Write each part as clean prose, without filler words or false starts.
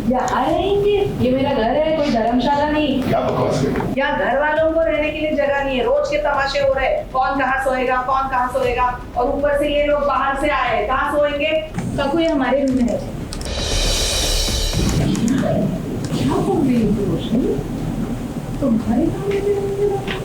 यहाँ रहेंगे? ये मेरा घर है, कोई धर्मशाला नहीं। क्या बकवास है? यहाँ घर वालों को रहने के लिए जगह नहीं है। रोज के तमाशे हो रहे हैं, कौन कहाँ सोएगा, कौन कहाँ सोएगा, और ऊपर से ये लोग बाहर से आए हैं, कहाँ सोएंगे? काकू ये हमारे रूम में है। क्या बोल रही है रोशनी? तुम्हारे कमरे में रहेंगे?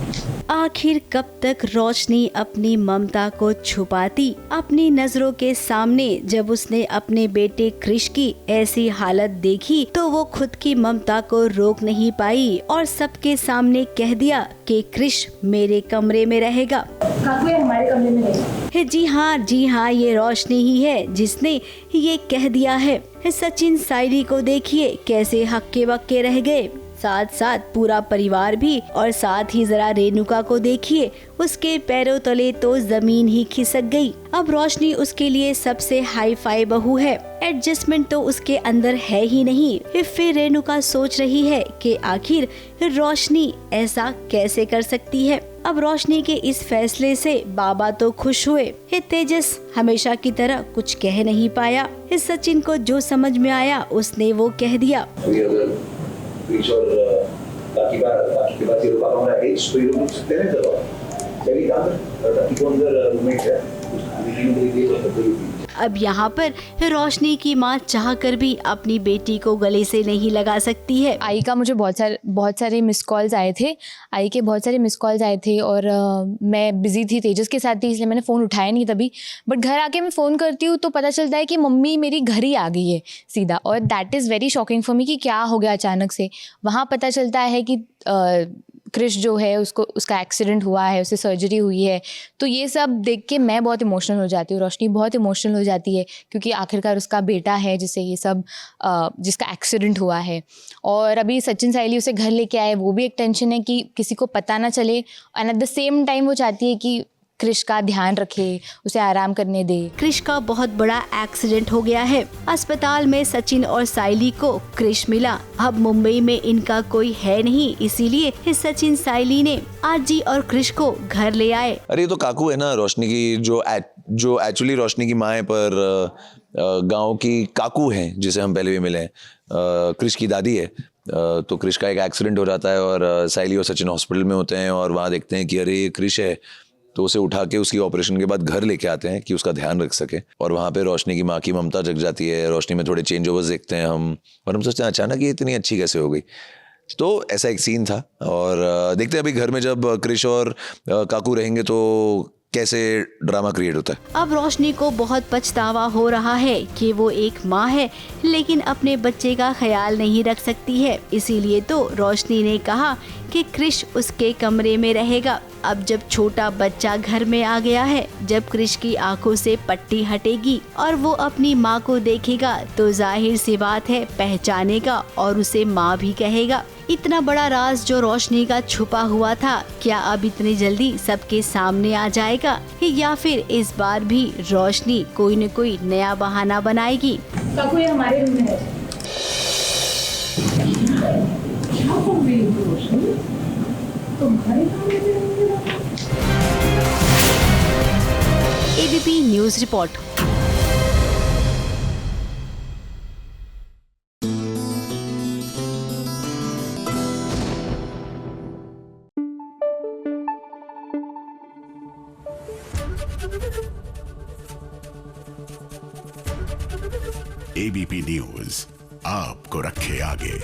आखिर कब तक रोशनी अपनी ममता को छुपाती? अपनी नजरों के सामने जब उसने अपने बेटे क्रिश की ऐसी हालत देखी तो वो खुद की ममता को रोक नहीं पाई और सबके सामने कह दिया कि क्रिश मेरे कमरे में रहेगा। काकू ये हमारे कमरे में रहेगा। जी हाँ, ये रोशनी ही है जिसने ये कह दिया है। सचिन सायली को देखिए कैसे हक्के बक्के रह गए, साथ साथ पूरा परिवार भी, और साथ ही जरा रेणुका को देखिए, उसके पैरों तले तो जमीन ही खिसक गई। अब रोशनी उसके लिए सबसे हाई फाई बहू है, एडजस्टमेंट तो उसके अंदर है ही नहीं। फिर रेणुका सोच रही है कि आखिर रोशनी ऐसा कैसे कर सकती है। अब रोशनी के इस फैसले से बाबा तो खुश हुए। तेजस हमेशा की तरह कुछ कह नहीं पाया। सचिन को जो समझ में आया उसने वो कह दिया। क्रिश और बाकी के पास ये लोग हमारा एज तो ये लोग सकते हैं जब चलिए बाकी को अंदर रूममेट है अब यहाँ पर रोशनी की माँ चाहकर भी अपनी बेटी को गले से नहीं लगा सकती है। आई का मुझे बहुत सारे मिस कॉल्स आए थे। आई के बहुत सारे मिस कॉल्स आए थे और मैं बिजी थी, तेजस के साथ थी, इसलिए मैंने फ़ोन उठाया नहीं तभी। बट घर आके मैं फ़ोन करती हूँ तो पता चलता है कि मम्मी मेरी घर ही आ गई है सीधा, और that is very shocking for me कि क्या हो गया अचानक से। वहाँ पता चलता है कि क्रिश जो है उसका एक्सीडेंट हुआ है, उसे सर्जरी हुई है। तो ये सब देख के मैं बहुत इमोशनल हो जाती हूँ, रोशनी बहुत इमोशनल हो जाती है, क्योंकि आखिरकार उसका बेटा है जिसे ये सब जिसका एक्सीडेंट हुआ है। और अभी सचिन सायली उसे घर लेके आए, वो भी एक टेंशन है कि किसी को पता ना चले, and at the same time वो चाहती है कि क्रिश का ध्यान रखे, उसे आराम करने दे। क्रिश का बहुत बड़ा एक्सीडेंट हो गया है। अस्पताल में सचिन और सायली को क्रिश मिला। अब मुंबई में इनका कोई है नहीं, इसीलिए सचिन सायली ने आजी और क्रिश को घर ले आए। अरे ये तो काकू है ना, रोशनी की जो एक्चुअली रोशनी की माँ है, पर गांव की काकू है जिसे हम पहले भी मिले हैं। क्रिश की दादी है। तो क्रिश का एक एक्सीडेंट हो जाता है और सायली और सचिन हॉस्पिटल में होते हैं और वहाँ देखते हैं कि अरे ये क्रिश है, तो उसे उठा के उसकी ऑपरेशन के बाद घर लेके आते हैं कि उसका ध्यान रख सके। और वहाँ पे रोशनी की माँ की ममता जग जाती है। रोशनी में थोड़े चेंज ओवर्स देखते हैं हम, और हम सोचते हैं अचानक ये इतनी अच्छी कैसे हो गई। तो ऐसा एक सीन था। और देखते हैं अभी घर में जब क्रिश और काकू रहेंगे तो कैसे ड्रामा क्रिएट होता है। अब रोशनी को बहुत पछतावा हो रहा है कि वो एक माँ है लेकिन अपने बच्चे का ख्याल नहीं रख सकती है। इसीलिए तो रोशनी ने कहा कि क्रिश उसके कमरे में रहेगा। अब जब छोटा बच्चा घर में आ गया है, जब क्रिश की आंखों से पट्टी हटेगी और वो अपनी माँ को देखेगा तो जाहिर सी बात है पहचानेगा और उसे माँ भी कहेगा। इतना बड़ा राज जो रोशनी का छुपा हुआ था, क्या अब इतनी जल्दी सबके सामने आ जाएगा, या फिर इस बार भी रोशनी कोई न कोई नया बहाना बनाएगी? काकू ये हमारे रूम में है। क्या बोल रही है रोशनी? तुम्हारे कमरे में रहेंगे? ABP news report. ABP news आपको रखे आगे।